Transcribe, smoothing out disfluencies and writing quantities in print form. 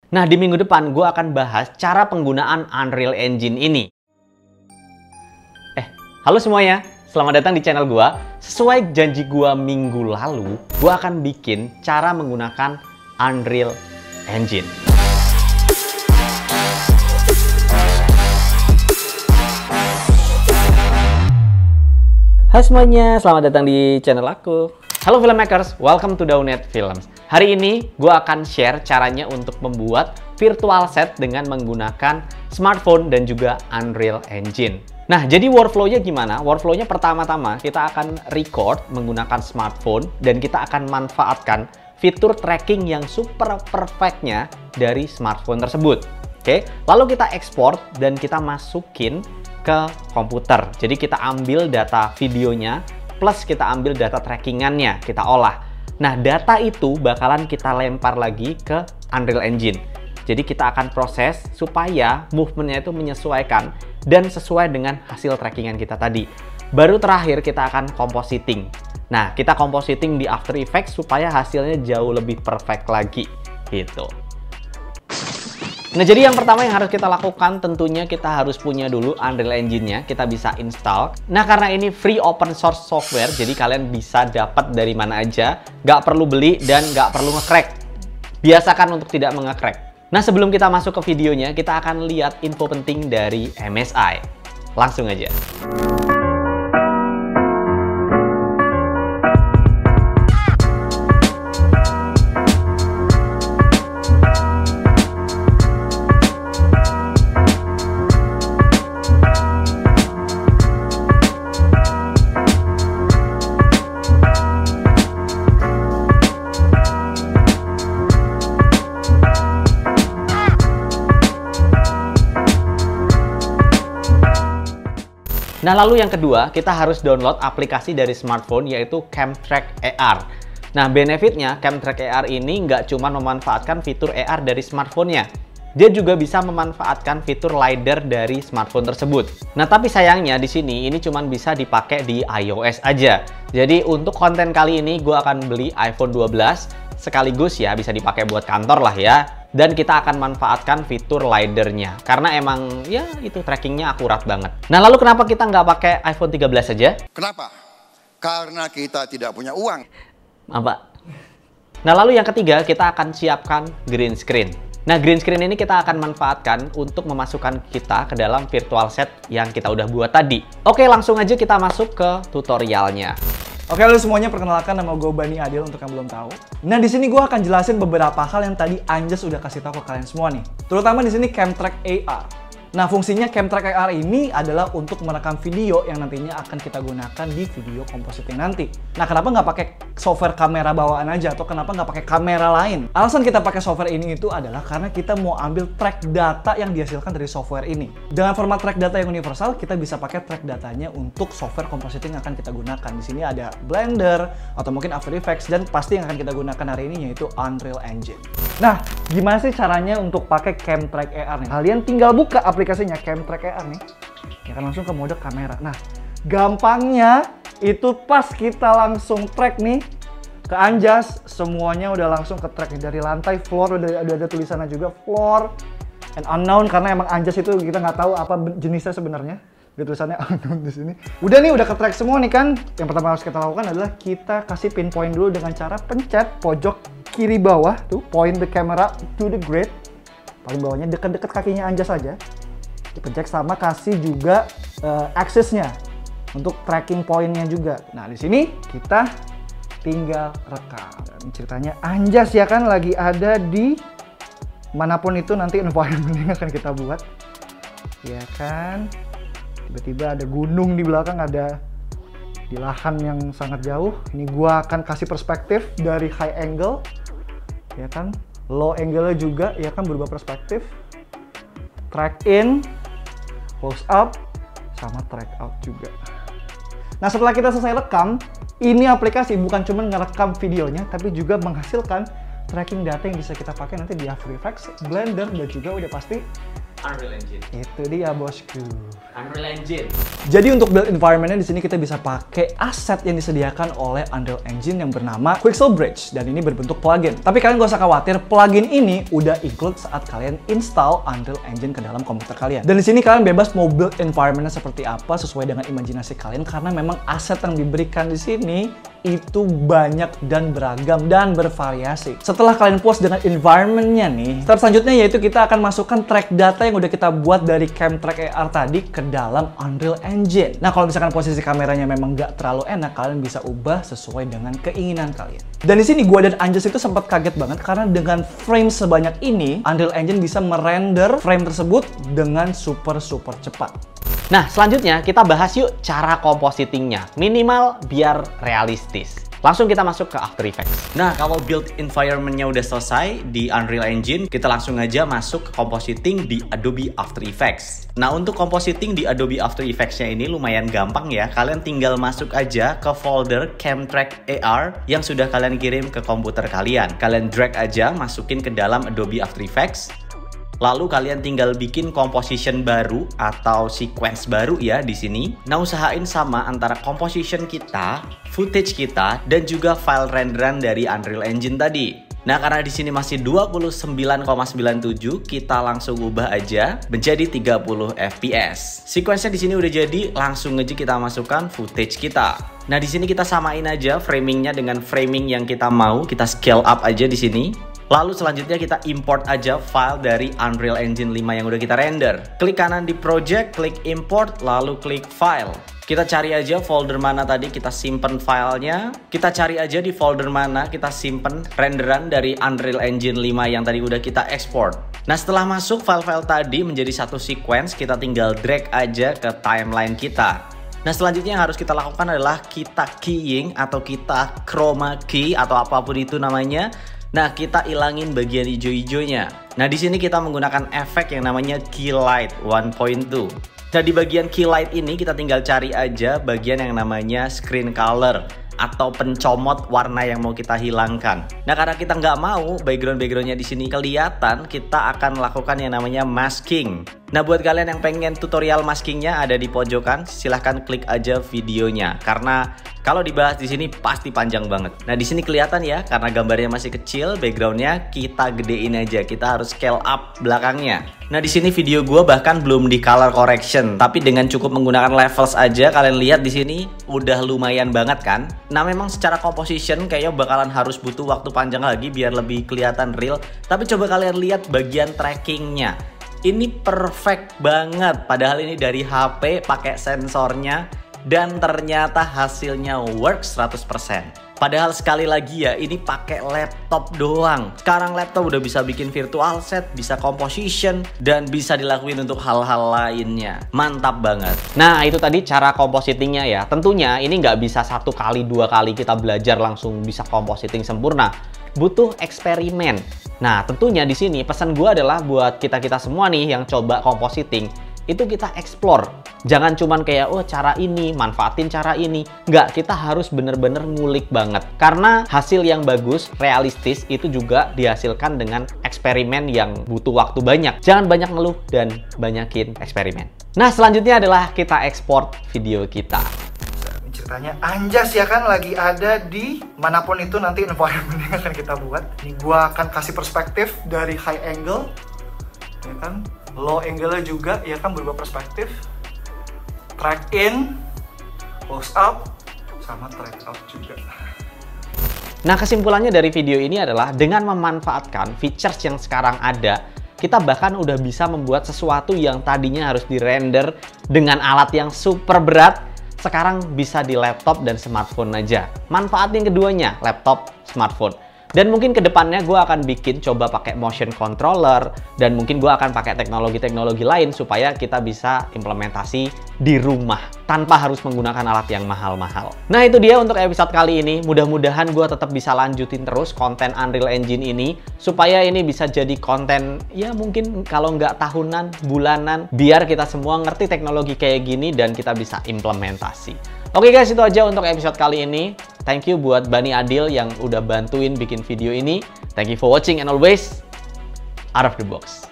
Nah, di minggu depan gue akan bahas cara penggunaan Unreal Engine ini. Halo semuanya, selamat datang di channel gue. Sesuai janji gue minggu lalu, gue akan bikin cara menggunakan Unreal Engine. Hai semuanya, selamat datang di channel aku. Halo filmmakers, welcome to Daunet Films. Hari ini gue akan share caranya untuk membuat virtual set dengan menggunakan smartphone dan juga Unreal Engine. Nah, jadi workflow-nya gimana? Workflow-nya pertama-tama kita akan record menggunakan smartphone dan kita akan manfaatkan fitur tracking yang super perfectnya dari smartphone tersebut. Oke, lalu kita ekspor dan kita masukin ke komputer. Jadi kita ambil data videonya plus kita ambil data trackingannya, kita olah. Nah, data itu bakalan kita lempar lagi ke Unreal Engine. Jadi kita akan proses supaya movementnya itu menyesuaikan dan sesuai dengan hasil trackingan kita tadi. Baru terakhir kita akan compositing. Nah, kita compositing di After Effects supaya hasilnya jauh lebih perfect lagi gitu. Nah, jadi yang pertama yang harus kita lakukan tentunya kita harus punya dulu Unreal Engine-nya, kita bisa install. Nah, karena ini free open source software, jadi kalian bisa dapat dari mana aja, nggak perlu beli dan nggak perlu nge-crack. Biasakan untuk tidak menge-crack. Nah, sebelum kita masuk ke videonya, kita akan lihat info penting dari MSI. Langsung aja. Nah, lalu yang kedua, kita harus download aplikasi dari smartphone yaitu Camtrack AR. Nah, benefitnya Camtrack AR ini nggak cuma memanfaatkan fitur AR dari smartphone-nya. Dia juga bisa memanfaatkan fitur LiDAR dari smartphone tersebut. Nah, tapi sayangnya di sini ini cuma bisa dipakai di iOS aja. Jadi untuk konten kali ini gue akan beli iPhone 12 sekaligus ya bisa dipakai buat kantor lah ya. Dan kita akan manfaatkan fitur LiDAR-nya. Karena emang ya itu trackingnya akurat banget. Nah, lalu kenapa kita nggak pakai iPhone 13 saja? Kenapa? Karena kita tidak punya uang. Apa? Nah, lalu yang ketiga kita akan siapkan green screen. Nah, green screen ini kita akan manfaatkan untuk memasukkan kita ke dalam virtual set yang kita udah buat tadi. Oke, langsung aja kita masuk ke tutorialnya. Oke, halo semuanya, perkenalkan nama gue Bani Adil untuk yang belum tahu. Nah, di sini gue akan jelasin beberapa hal yang tadi Anjas udah kasih tahu ke kalian semua nih. Terutama di sini Camtrack AR. Nah, fungsinya Camtrack AR ini adalah untuk merekam video yang nantinya akan kita gunakan di video compositing nanti. Nah, kenapa nggak pakai software kamera bawaan aja atau kenapa nggak pakai kamera lain? Alasan kita pakai software ini itu adalah karena kita mau ambil track data yang dihasilkan dari software ini. Dengan format track data yang universal, kita bisa pakai track datanya untuk software compositing yang akan kita gunakan. Di sini ada Blender atau mungkin After Effects dan pasti yang akan kita gunakan hari ini yaitu Unreal Engine. Nah, gimana sih caranya untuk pakai Camtrack AR nih? Kalian tinggal buka aplikasinya Camtrack AR nih, ya kan, langsung ke mode kamera. Nah, gampangnya itu pas kita langsung track nih ke Anjas, semuanya udah langsung ke track dari lantai, floor udah ada tulisannya juga floor and unknown karena emang Anjas itu kita nggak tahu apa jenisnya sebenarnya. Ada tulisannya unknown di sini. Udah nih, udah ke track semua nih kan. Yang pertama harus kita lakukan adalah kita kasih pinpoint dulu dengan cara pencet pojok kiri bawah tuh, point the camera to the grid. Paling bawahnya deket-deket kakinya Anjas saja. Dipencet sama kasih juga axis-nya untuk tracking point-nya juga. Nah, di sini kita tinggal rekam. Dan ceritanya Anjas ya kan lagi ada di manapun itu nanti environment yang akan kita buat. Ya kan? Tiba-tiba ada gunung di belakang, ada di lahan yang sangat jauh. Ini gua akan kasih perspektif dari high angle. Ya kan? Low angle juga ya kan berubah perspektif. Track in, close up, sama track out juga. Nah, setelah kita selesai rekam, ini aplikasi bukan cuma ngerekam videonya, tapi juga menghasilkan tracking data yang bisa kita pakai nanti di After Effects, Blender, dan juga udah pasti Unreal Engine. Itu dia bosku. Unreal Engine. Jadi untuk build environment-nya di sini kita bisa pakai aset yang disediakan oleh Unreal Engine yang bernama Quixel Bridge, dan ini berbentuk plugin. Tapi kalian gak usah khawatir, plugin ini udah include saat kalian install Unreal Engine ke dalam komputer kalian. Dan di sini kalian bebas mau build environment-nya seperti apa sesuai dengan imajinasi kalian, karena memang aset yang diberikan di sini itu banyak dan beragam dan bervariasi. Setelah kalian puas dengan environment-nya nih, step selanjutnya yaitu kita akan masukkan track data yang udah kita buat dari CamTrack AR tadi ke dalam Unreal Engine. Nah, kalau misalkan posisi kameranya memang nggak terlalu enak, kalian bisa ubah sesuai dengan keinginan kalian. Dan di sini gua dan Anjas itu sempat kaget banget karena dengan frame sebanyak ini, Unreal Engine bisa merender frame tersebut dengan super cepat. Nah, selanjutnya kita bahas yuk cara compositingnya. Minimal biar realistis. Langsung kita masuk ke After Effects. Nah, kalau build environment-nya udah selesai di Unreal Engine, kita langsung aja masuk ke compositing di Adobe After Effects. Nah, untuk compositing di Adobe After Effects-nya ini lumayan gampang ya. Kalian tinggal masuk aja ke folder CamTrack AR yang sudah kalian kirim ke komputer kalian. Kalian drag aja, masukin ke dalam Adobe After Effects. Lalu kalian tinggal bikin composition baru atau sequence baru ya di sini. Nah, usahain sama antara composition kita, footage kita, dan juga file renderan dari Unreal Engine tadi. Nah, karena di sini masih 29,97, kita langsung ubah aja menjadi 30 fps. Sequence-nya di sini udah jadi, langsung aja kita masukkan footage kita. Nah, di sini kita samain aja framingnya dengan framing yang kita mau, kita scale up aja di sini. Lalu selanjutnya kita import aja file dari Unreal Engine 5 yang udah kita render. Klik kanan di project, klik import, lalu klik file. Kita cari aja folder mana tadi kita simpen filenya. Kita cari aja di folder mana kita simpen renderan dari Unreal Engine 5 yang tadi udah kita export. Nah, setelah masuk file-file tadi menjadi satu sequence, kita tinggal drag aja ke timeline kita. Nah, selanjutnya yang harus kita lakukan adalah kita keying atau kita chroma key atau apapun itu namanya. Nah, kita ilangin bagian hijau-hijaunya. Nah, di sini kita menggunakan efek yang namanya Key Light 1.2. Nah, di bagian Key Light ini kita tinggal cari aja bagian yang namanya Screen Color atau pencomot warna yang mau kita hilangkan. Nah, karena kita nggak mau background-backgroundnya di sini kelihatan, kita akan melakukan yang namanya masking. Nah, buat kalian yang pengen tutorial maskingnya ada di pojokan, silahkan klik aja videonya. Karena kalau dibahas di sini pasti panjang banget. Nah, di sini kelihatan ya, karena gambarnya masih kecil, backgroundnya kita gedein aja. Kita harus scale up belakangnya. Nah, di sini video gue bahkan belum di color correction, tapi dengan cukup menggunakan levels aja, kalian lihat di sini udah lumayan banget kan? Nah, memang secara composition kayaknya bakalan harus butuh waktu panjang lagi biar lebih kelihatan real. Tapi coba kalian lihat bagian trackingnya. Ini perfect banget, padahal ini dari HP pakai sensornya dan ternyata hasilnya works 100%. Padahal sekali lagi ya, ini pakai laptop doang. Sekarang laptop udah bisa bikin virtual set, bisa composition, dan bisa dilakuin untuk hal-hal lainnya. Mantap banget. Nah, itu tadi cara compositingnya ya. Tentunya ini nggak bisa 1 kali 2 kali kita belajar langsung bisa compositing sempurna. Butuh eksperimen. Nah, tentunya di sini pesan gue adalah buat kita-kita semua nih yang coba compositing, itu kita explore. Jangan cuman kayak, oh cara ini, manfaatin cara ini. Nggak, kita harus bener-bener ngulik banget. Karena hasil yang bagus, realistis, itu juga dihasilkan dengan eksperimen yang butuh waktu banyak. Jangan banyak ngeluh dan banyakin eksperimen. Nah, selanjutnya adalah kita ekspor video kita. Ceritanya Anjas ya kan lagi ada di manapun itu nanti environment yang akan kita buat. Ini gua akan kasih perspektif dari high angle, ya kan, low angle juga, ya kan, berubah perspektif, track in, close up, sama track out juga. Nah, kesimpulannya dari video ini adalah dengan memanfaatkan features yang sekarang ada, kita bahkan udah bisa membuat sesuatu yang tadinya harus di-render dengan alat yang super berat, sekarang bisa di laptop dan smartphone aja. Manfaatin keduanya, laptop, smartphone. Dan mungkin kedepannya gue akan bikin coba pakai motion controller, dan mungkin gue akan pakai teknologi-teknologi lain supaya kita bisa implementasi di rumah tanpa harus menggunakan alat yang mahal-mahal. Nah, itu dia untuk episode kali ini. Mudah-mudahan gue tetap bisa lanjutin terus konten Unreal Engine ini supaya ini bisa jadi konten ya mungkin kalau nggak tahunan, bulanan, biar kita semua ngerti teknologi kayak gini dan kita bisa implementasi. Oke guys, itu aja untuk episode kali ini. Thank you buat Bani Adil yang udah bantuin bikin video ini. Thank you for watching and always out of the box.